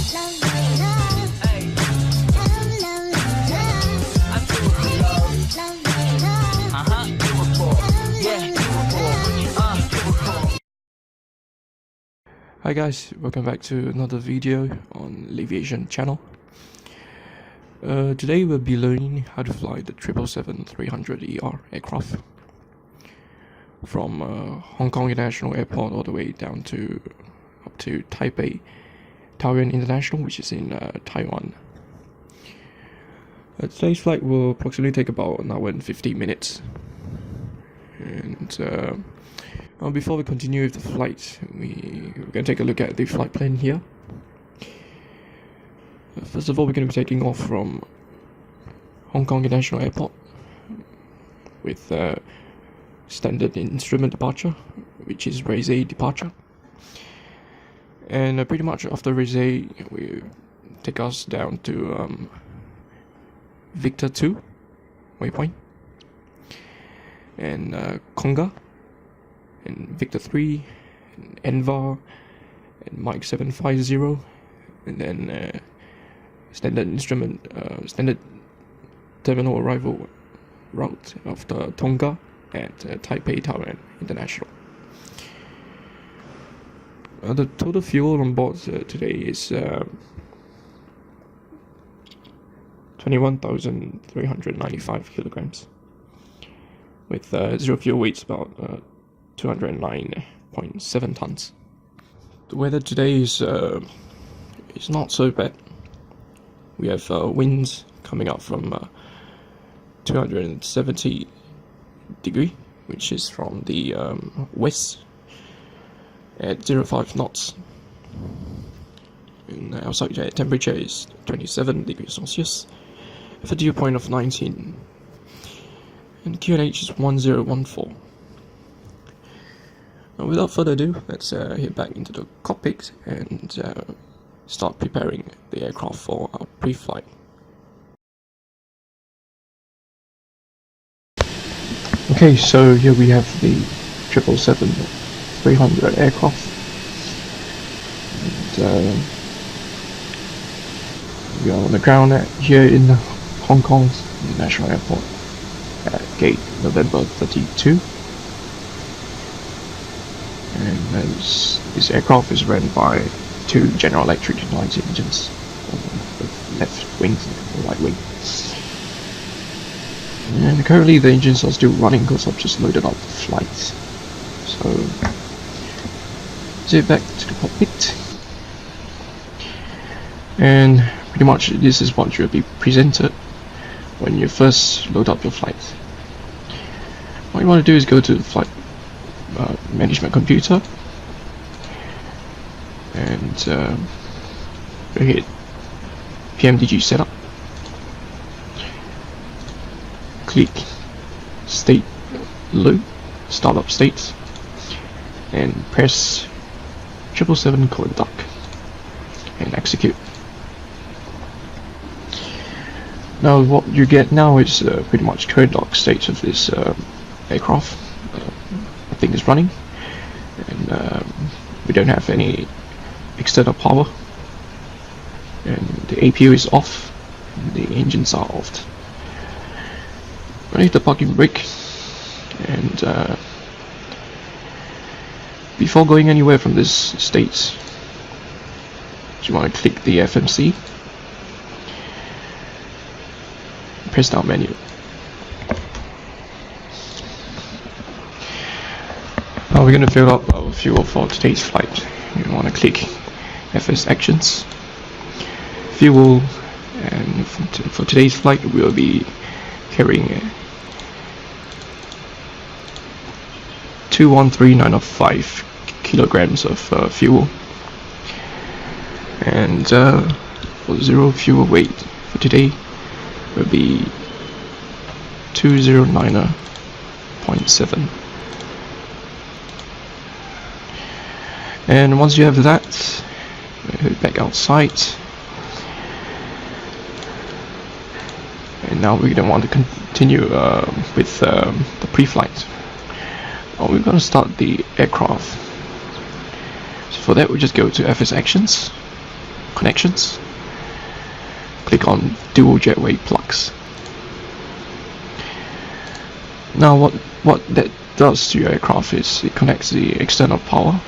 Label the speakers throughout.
Speaker 1: Hi guys, welcome back to another video on Livery channel. Today we'll be learning how to fly the 777-300ER aircraft from Hong Kong International Airport all the way down to up to Taipei Taoyuan International, which is in Taiwan. Today's flight will approximately take about an hour and 15 minutes. And before we continue with the flight, we're going to take a look at the flight plan here. First of all, we're going to be taking off from Hong Kong International Airport with standard instrument departure, which is raise A departure. And pretty much after raise A, we take us down to Victor 2 waypoint, and Conga, and Victor 3, and Envar, and Mike 750, and then standard instrument, standard terminal arrival route of the TOGA at Taipei Taoyuan International. The total fuel on board today is 21,395 kilograms, with zero fuel weights about 209.7 tons. The weather today is not so bad. We have winds coming up from 270 degree, which is from the west, at 0.5 knots. And outside the temperature is 27 degrees Celsius, with a dew point of 19, and QNH is 1014. Now, without further ado, let's head back into the cockpit and start preparing the aircraft for our pre-flight. Okay, so here we have the 777-300 aircraft. And, we are on the ground here in Hong Kong's International Airport at gate November 32. And this aircraft is run by two General Electric inline engines, with left wing and right wing. And currently the engines are still running because I've just loaded up the flight. So, let's head back to the cockpit. And pretty much this is what you'll be presented when you first load up your flight. What you want to do is go to the flight management computer and hit Pmdg setup, click state load startup states, and press 777:duck and execute. Now what you get now is pretty much current dock state of this aircraft. The thing is running, and we don't have any external power, and the APU is off, and the engines are off. I need the parking brake, and before going anywhere from this state, you want to click the FMC, press down menu. Now we're going to fill up our fuel for today's flight. You want to click FS Actions, Fuel, and for today's flight we'll be carrying 213,905 kilograms of fuel, and for zero fuel weight for today will be 209.7. And once you have that, head back outside. And now we don't want to continue with the pre-flight. We're going to start the aircraft. So for that, we just go to FS Actions, connections. Click on dual jetway plugs. Now what that does to your aircraft is it connects the external power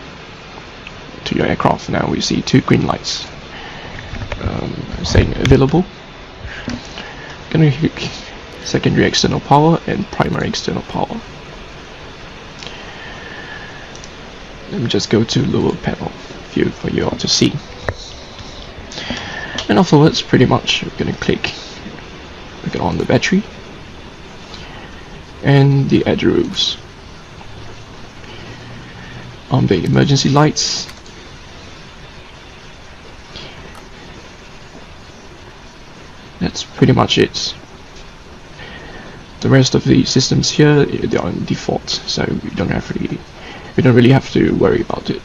Speaker 1: to your aircraft. Now we see two green lights saying available. Gonna click secondary external power and primary external power. Let me just go to lower panel view for you all to see. And afterwards, pretty much, we're gonna click on the battery and the edge rules. On the emergency lights, that's pretty much it. The rest of the systems here, they're on default, so we don't really have to worry about it.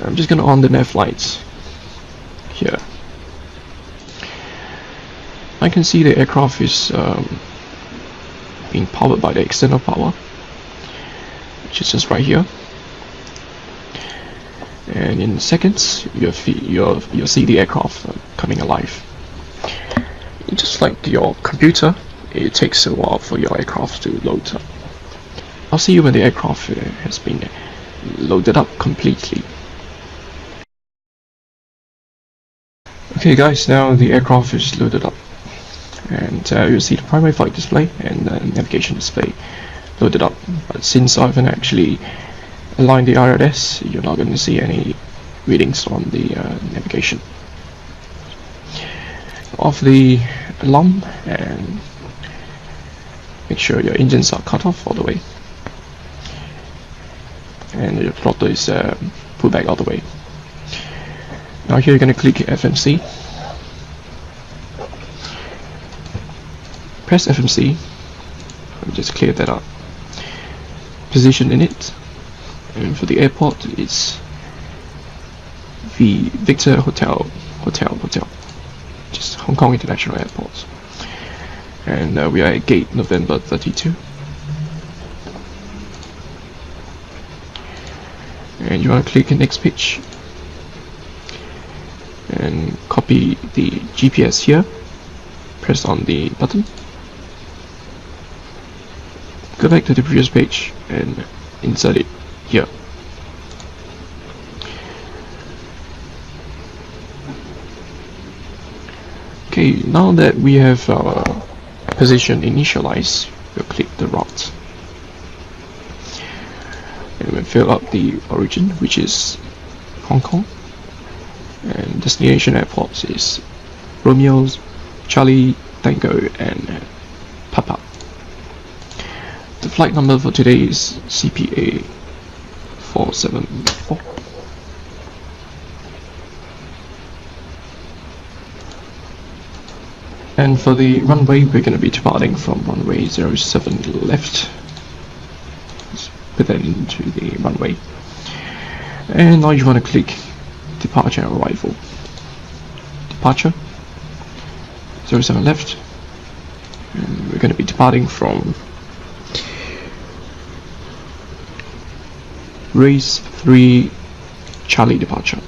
Speaker 1: I'm just gonna on the nav lights here. I can see the aircraft is being powered by the external power, which is just right here. And in seconds, you'll see the aircraft coming alive. Just like your computer, it takes a while for your aircraft to load up. I'll see you when the aircraft has been loaded up completely. Okay guys, now the aircraft is loaded up, and you'll see the primary flight display and the navigation display loaded up. But since I haven't actually aligned the IRS, you're not going to see any readings on the navigation. Off the alarm and make sure your engines are cut off all the way, and your throttle is pulled back all the way. Now here you're going to click FMC, press FMC, just clear that up, position in it, and for the airport it's Victor Hotel, just Hong Kong International Airport, and we are at gate November 32, and you want to click next page and copy the GPS here, press on the button, go back to the previous page and insert it here. Okay, now that we have our position initialized, we'll click the route and we'll fill up the origin, which is Hong Kong, and destination airports is Romeo, Charlie, Tango and Papa. The flight number for today is CPA 474. And for the runway, we're going to be departing from runway 07 left. Let's put that into the runway. And now you want to click departure and arrival. Departure 07 left, and we're going to be departing from race 3 Charlie departure.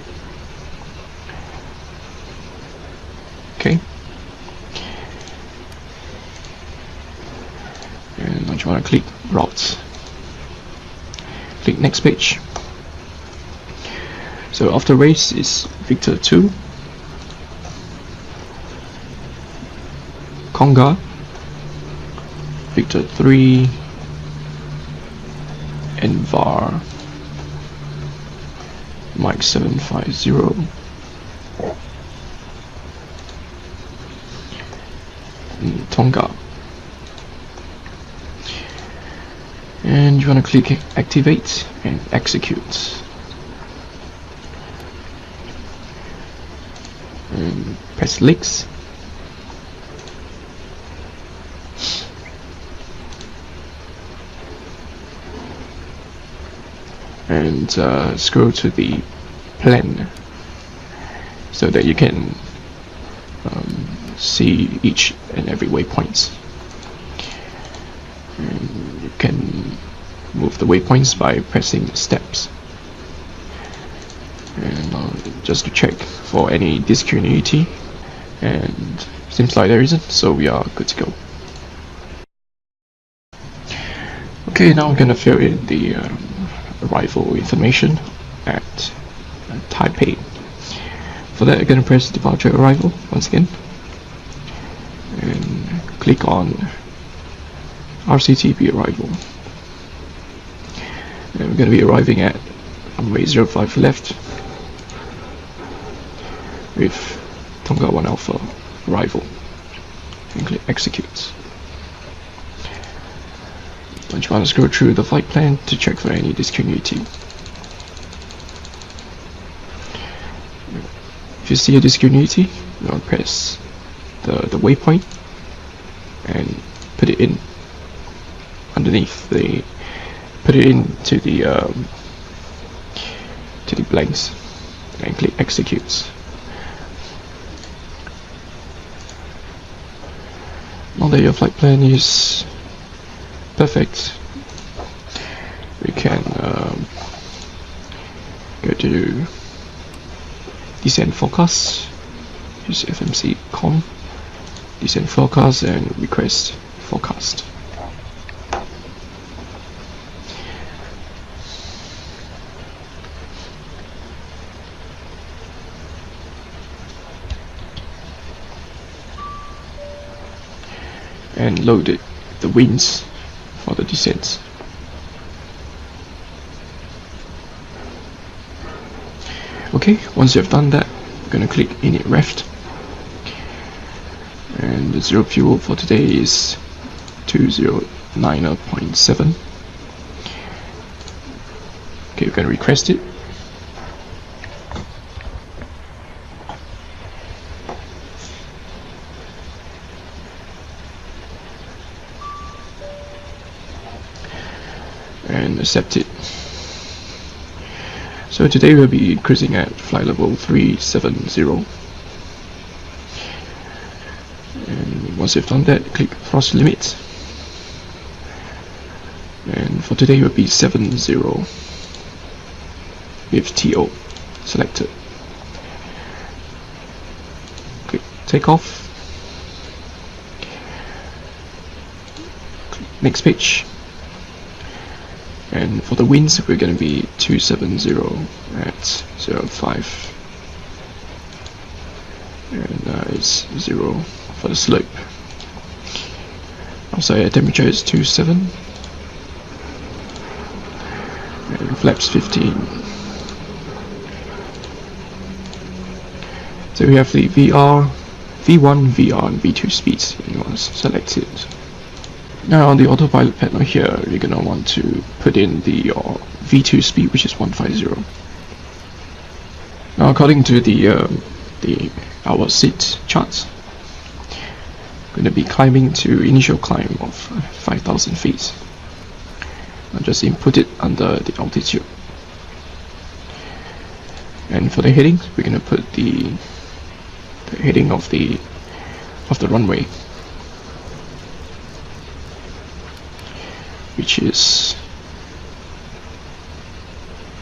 Speaker 1: Okay, and now you want to click routes, click next page. So after race is Victor 2, Conga, Victor 3, and VAR, Mike 750, and Tonga. And you want to click activate and execute. And press leaks. And scroll to the plan so that you can see each and every waypoints. And you can move the waypoints by pressing the steps. and just to check for any discontinuity, and seems like there isn't, so we are good to go. Okay, now I'm gonna fill in the arrival information at Taipei. For that, I'm gonna press departure arrival once again and click on RCTP arrival. And we're gonna be arriving at runway 05 left with TOGA 1 Alpha arrival, and click execute. Once you want to scroll through the flight plan to check for any discontinuity. If you see a discontinuity, you want to press the waypoint and put it in underneath the, put it into the blanks and click execute. Now that your flight plan is perfect, we can go to descent forecast, use FMC.com, descent forecast, and request forecast. And load it, the winds for the descent. Okay, once you have done that, I'm gonna click init reft, and the zero fuel for today is 2090.7. Okay, we're gonna request it. And accept it. So today we'll be cruising at flight level 370. And once you've done that, click thrust limit. And for today will be 70 with TO selected. Click takeoff. Click next page. And for the winds, we're going to be 270 at 05, and it's 0 for the slope. Also, air temperature is 27, and flaps 15. So we have the VR, V1, VR, and V2 speeds selected. Now on the autopilot panel here, you're gonna want to put in the V2 speed, which is 150. Now according to our seat charts, going to be climbing to initial climb of 5,000 feet. I'll just input it under the altitude. And for the heading, we're gonna put the heading of the runway, which is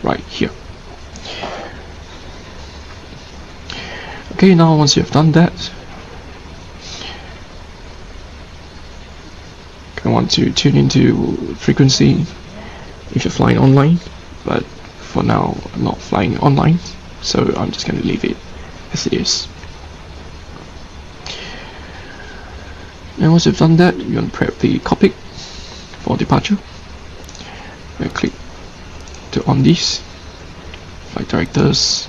Speaker 1: right here. Okay, now once you have done that, I want to tune into frequency if you're flying online, but for now I'm not flying online, so I'm just going to leave it as it is. And once you've done that, you're going to prep the cockpit for departure. And click to on these flight directors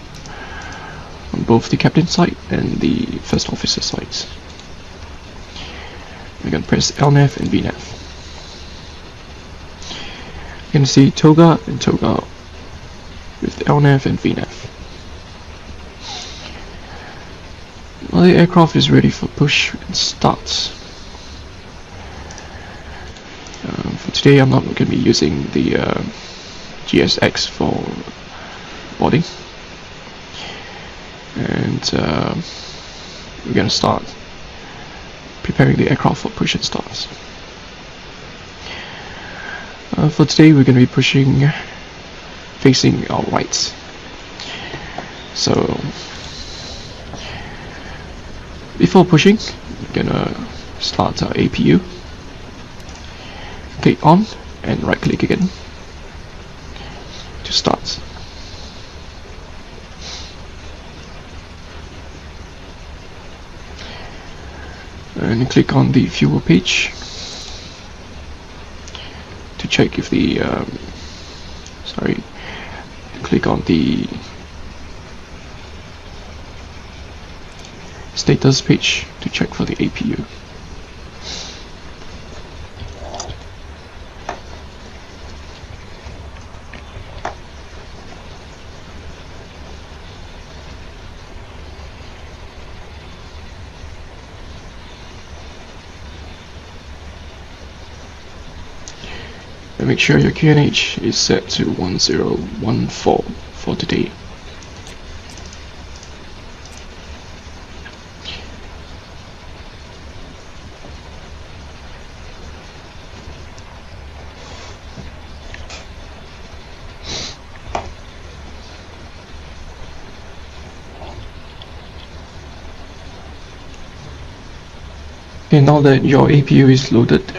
Speaker 1: on both the captain side and the first officer sides. We're going to press LNAV and VNAV. You can see TOGA and TOGA with LNAV and VNAV. Well, the aircraft is ready for push and start. For today, I'm not going to be using the GSX for boarding, and we're going to start preparing the aircraft for push and start. For today, we're going to be pushing facing our right. So before pushing, we're gonna start our APU. Click on and right click again to start. And click on the fuel page to check if the click on the status page to check for the APU. And make sure your QNH is set to 1014 for today. Okay, now that your APU is loaded,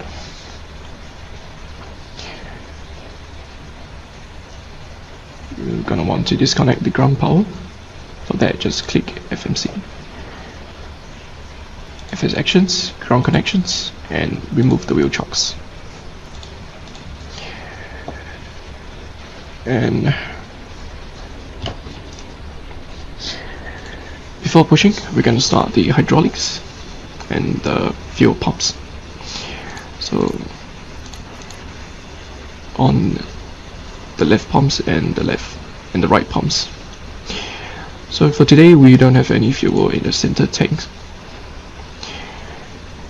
Speaker 1: you're gonna want to disconnect the ground power. For that, just click FMC, FS Actions, Ground Connections, and remove the wheel chocks. And before pushing, we're gonna start the hydraulics and the fuel pumps. So on the left pumps and the right pumps. So for today, we don't have any fuel in the center tank.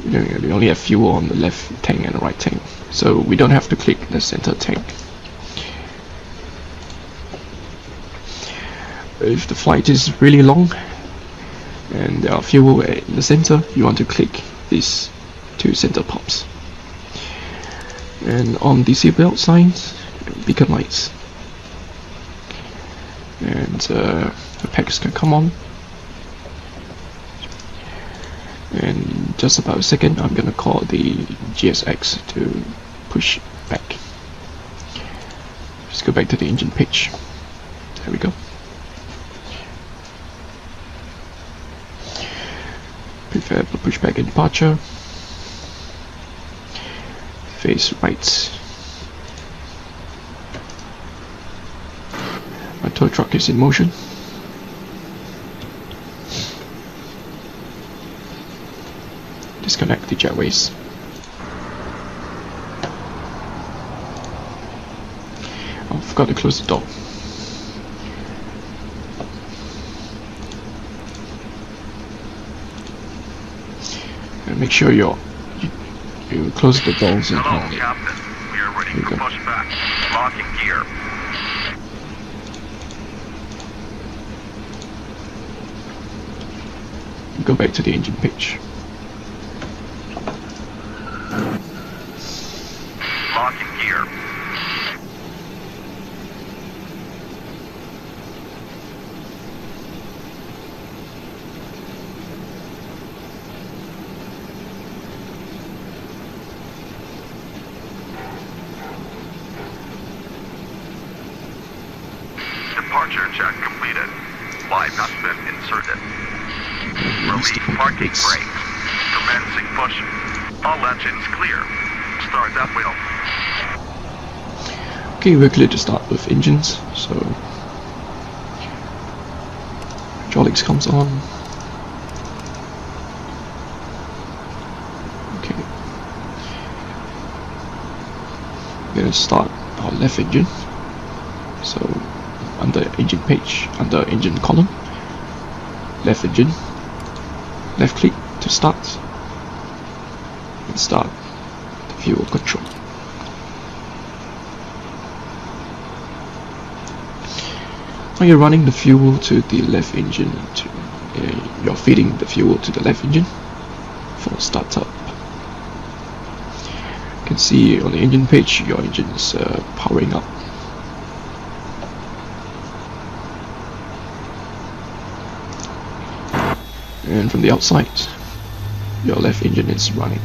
Speaker 1: We only have fuel on the left tank and the right tank, so we don't have to click the center tank. If the flight is really long and there are fuel in the center, you want to click these two center pumps. And on the seatbelt signs, beacon lights, and the packs can come on. And just about a second, I'm gonna call the GSX to push back. Just go back to the engine page. There we go. Prepare for pushback and departure. Face right. My tow truck is in motion. Disconnect the jetways. Oh, I forgot to close the door. And make sure you close the doors and
Speaker 2: Hello, Captain. We are ready for pushback. Locking gear.
Speaker 1: Go back to the engine page.
Speaker 2: Locking gear. Departure check completed. Live has been inserted. Release parking brake. Commencing push. All engines clear. Start that wheel.
Speaker 1: Okay, we're clear to start with engines, so hydraulics comes on. Okay, we're gonna start our left engine. So under engine page, under engine column, left engine, left click to start, and start the fuel control. Now you're running the fuel to the left engine, you're feeding the fuel to the left engine for startup. You can see on the engine page your engine is powering up. and from the outside your left engine is running.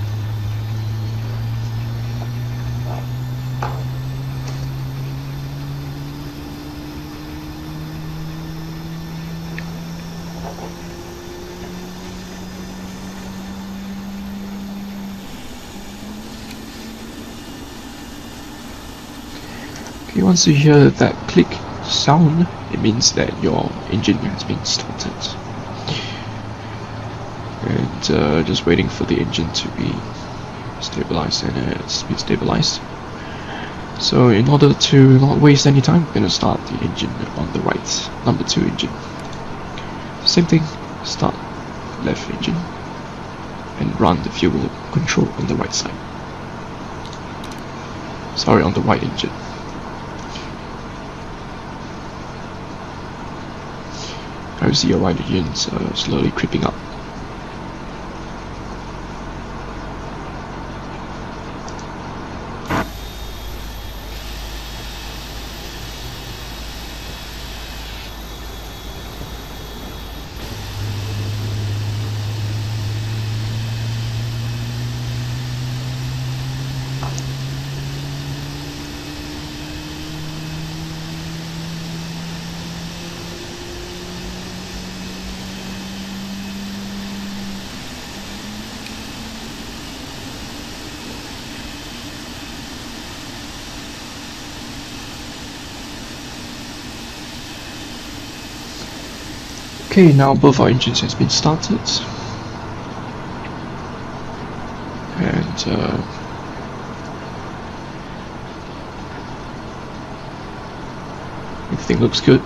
Speaker 1: Okay, once you hear that click sound, it means that your engine has been started. And just waiting for the engine to be stabilized, and it's been stabilized. So in order to not waste any time, we're going to start the engine on the right, number 2 engine. Same thing, start left engine and run the fuel control on the right side. Sorry, on the right engine. I see your right engine slowly creeping up. Okay, now both our engines has been started, and everything looks good.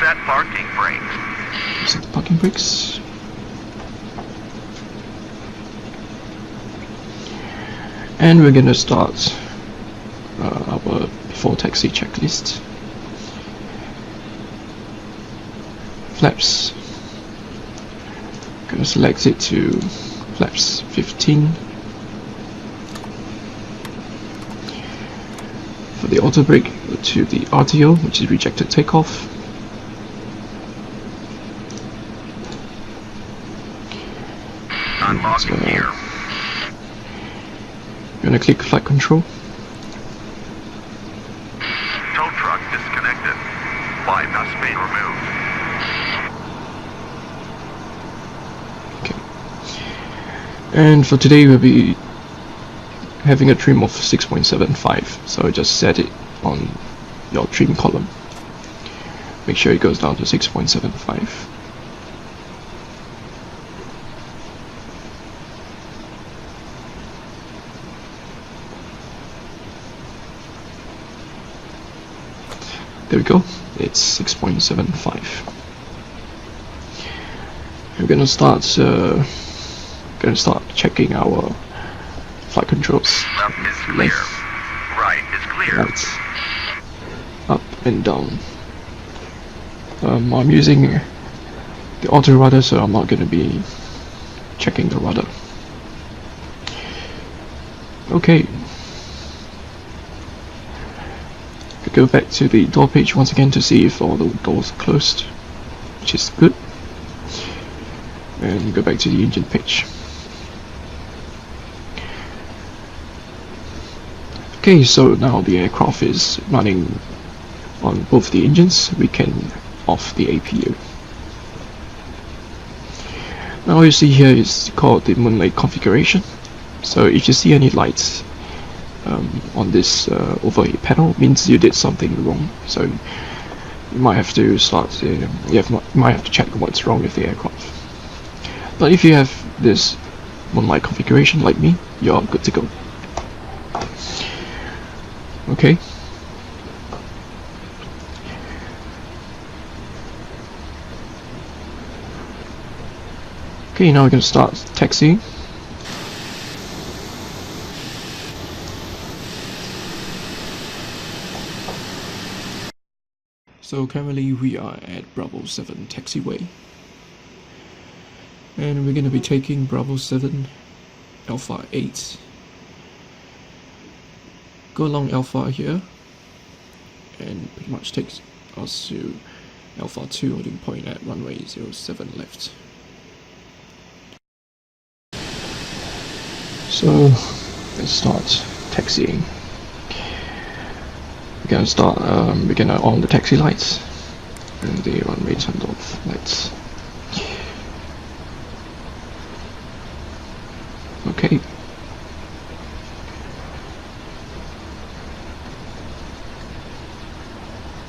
Speaker 2: Set parking brakes.
Speaker 1: Set the parking brakes. And we're gonna start our before taxi checklist. Flaps. Gonna select it to flaps 15. For the auto brake, go to the RTO, which is rejected takeoff.
Speaker 2: Unlocking gear.
Speaker 1: You're gonna click flight control.
Speaker 2: Tow truck disconnected. Bypass main removed.
Speaker 1: Okay. And for today we'll be having a trim of 6.75, so just set it on your trim column. Make sure it goes down to 6.75. There we go, it's 6.75. We're gonna start checking our flight controls.
Speaker 2: Left is clear. Right is clear.
Speaker 1: Right, up and down. I'm using the auto rudder, so I'm not gonna be checking the rudder. Okay. Go back to the door page once again to see if all the doors are closed, which is good, and go back to the engine page. Okay, so now the aircraft is running on both the engines. We can off the APU. Now you see here is called the moonlight configuration. So if you see any lights on this overhead panel, means you did something wrong. So you might have to start. You might have to check what's wrong with the aircraft. But if you have this moonlight configuration like me, you're good to go. Okay. Okay, now we're going to start taxiing. So currently we are at Bravo 7 taxiway, and we're going to be taking Bravo 7 Alpha 8. Go along Alpha here, and pretty much takes us to Alpha 2 holding point at runway 07 left. So let's start taxiing. We're gonna on the taxi lights and the runway turned off lights. Okay.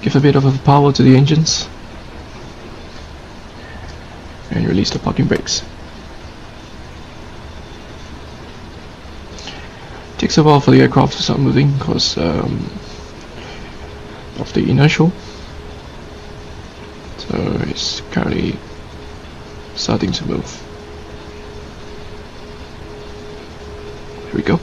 Speaker 1: Give a bit of power to the engines and release the parking brakes. Takes a while for the aircraft to start moving because of the inertial, so it's currently starting to move. Here we go.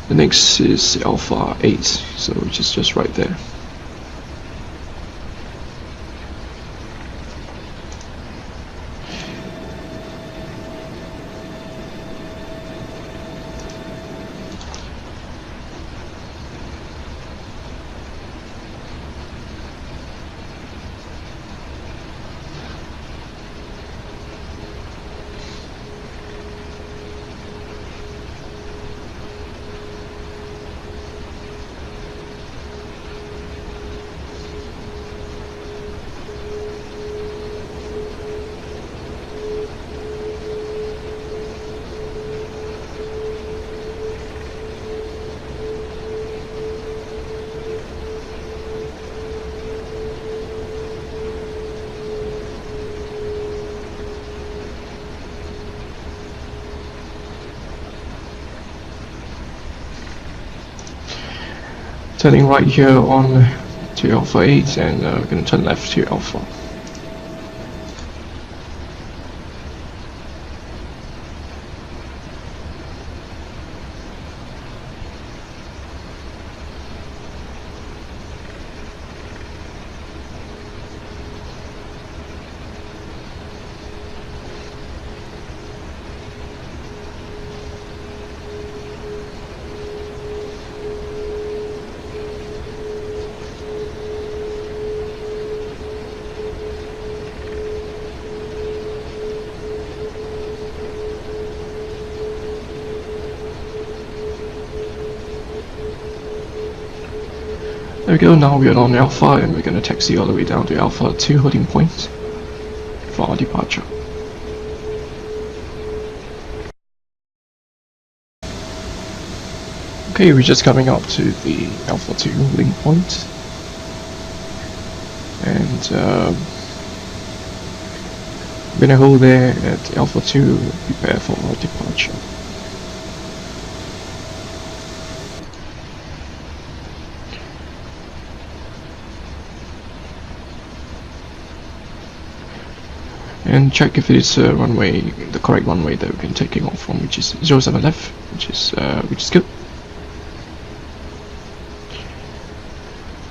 Speaker 1: The next is Alpha 8, so which is just right there. Turning right here on to Alpha 8 and we're going to turn left to Alpha. There we go, now we are on Alpha and we're going to taxi all the way down to Alpha 2 holding point for our departure. Okay, we're just coming up to the Alpha 2 holding point and we're going to hold there at Alpha 2, prepare for our departure. And check if it is runway, the correct runway that we can taking off from, which is 07 left, which is good.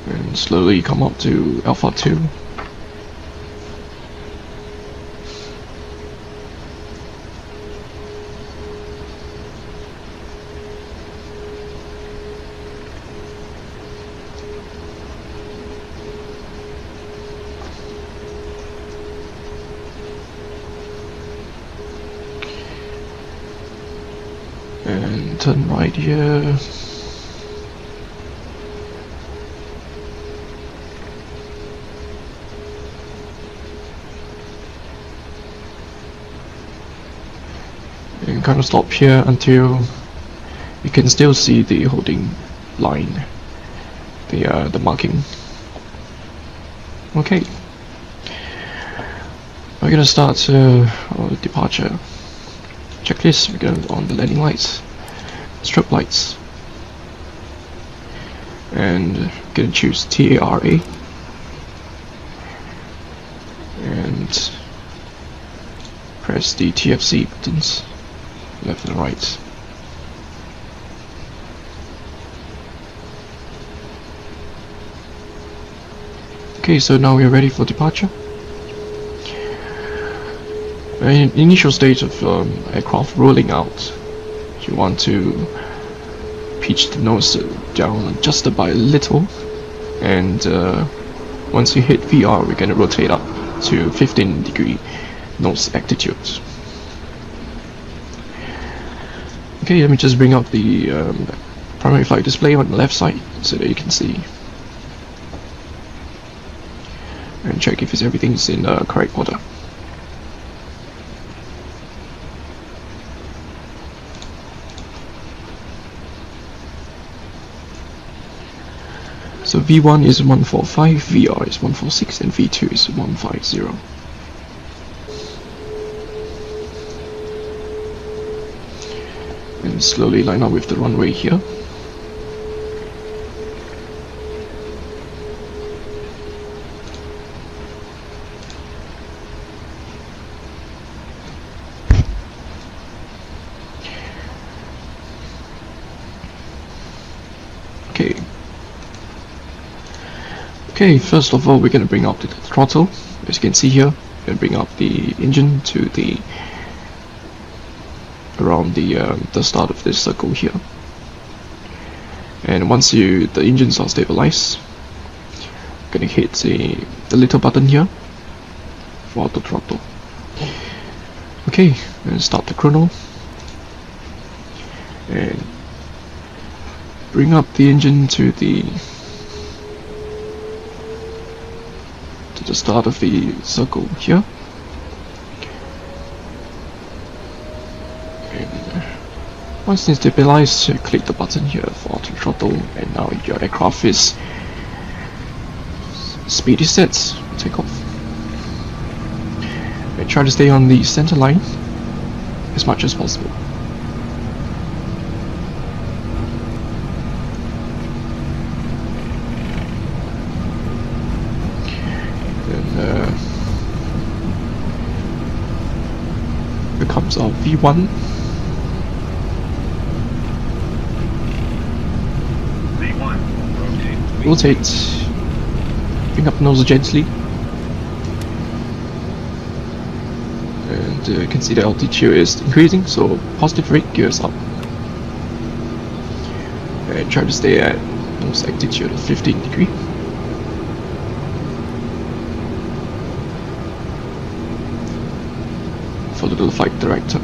Speaker 1: And slowly come up to Alpha 2. And turn right here. And kind of stop here until you can still see the holding line, the marking. Okay. We're gonna start our departure checklist. We're gonna on the landing lights, strobe lights, and gonna choose TARA, and press the TFC buttons, left and right. Okay, so now we're ready for departure. In initial stage of aircraft rolling out, you want to pitch the nose down just by a little, and once you hit VR, we're going to rotate up to 15-degree nose attitude. Okay, let me just bring up the primary flight display on the left side so that you can see, and check if everything's in the correct order. So V1 is 145, VR is 146, and V2 is 150. And slowly line up with the runway here. Okay, first of all, we're going to bring up the throttle. As you can see here, we're going to bring up the engine to the around the start of this circle here. And once the engines are stabilized, we're going to hit the little button here for auto throttle. Okay, and start the chrono and bring up the engine to the start of the circle here, and once it's stabilized, click the button here for auto throttle, and now your aircraft is speed is set. Take off and try to stay on the center line as much as possible. Here comes our V1.
Speaker 2: V1,
Speaker 1: Rotate. Bring up nose gently. And you can see the altitude is increasing, so positive rate gears up. And try to stay at nose altitude of 15 degrees. Follow the flight director.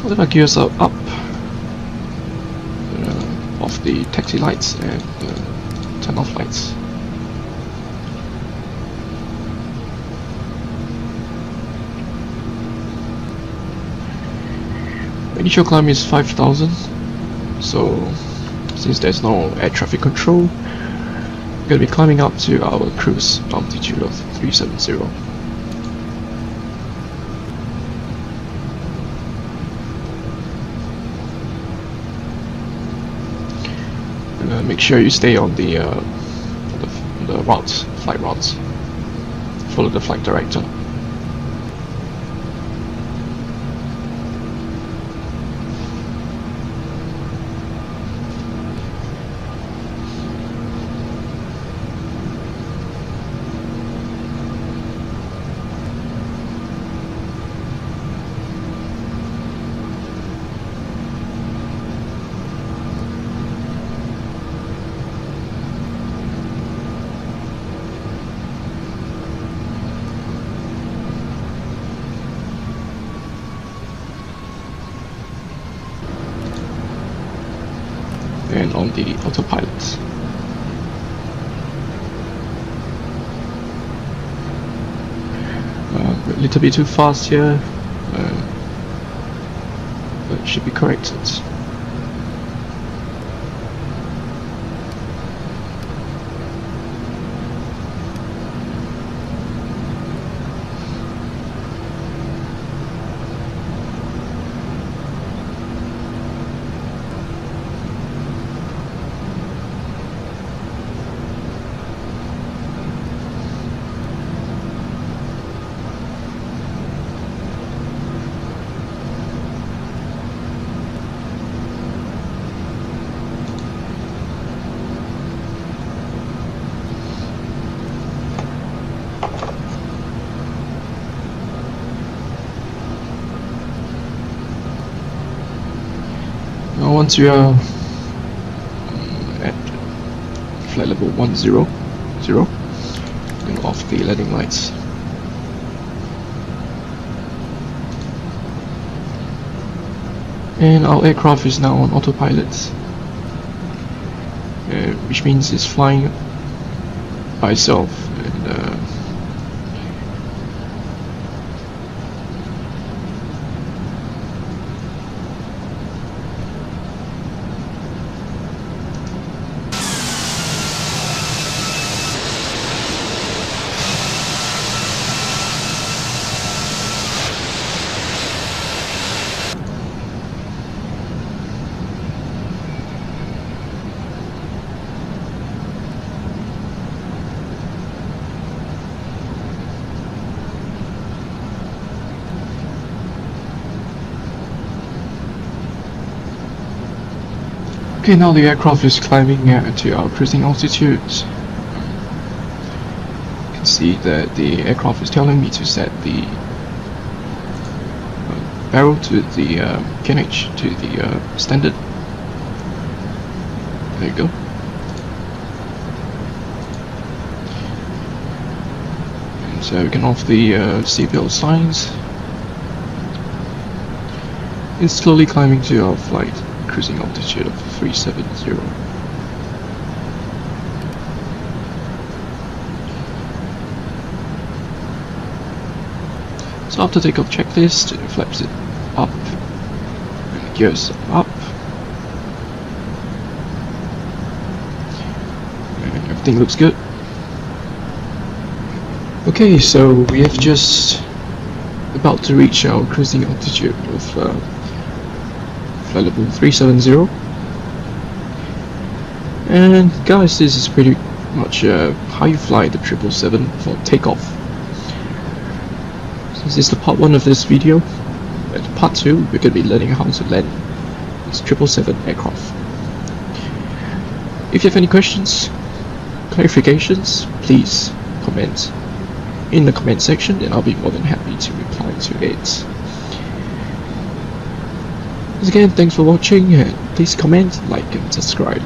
Speaker 1: Whatever gears are up off the taxi lights and turn off lights. Initial climb is 5,000, so since there's no air traffic control, we're going to be climbing up to our cruise altitude of 370. And make sure you stay on the flight routes. Follow the flight director. And on the autopilot. A little bit too fast here, but it should be corrected. Now once we are at flight level 100, and off the landing lights. And our aircraft is now on autopilot, which means it's flying by itself. And okay, now the aircraft is climbing to our cruising altitude. You can see that the aircraft is telling me to set the barrel to the KNH to the standard. There you go. And so we can off the seatbelt signs. It's slowly climbing to our flight cruising altitude of 370. So after takeoff checklist, it flaps it up, and the gears up, and everything looks good. Okay, so we have just about to reach our cruising altitude of flight level 370, and guys, this is pretty much how you fly the 777 for takeoff. This is the part 1 of this video. At part 2, we're going to be learning how to land this 777 aircraft. If you have any questions, clarifications, please comment in the comment section, and I'll be more than happy to reply to it. Once again, thanks for watching, and please comment, like and subscribe.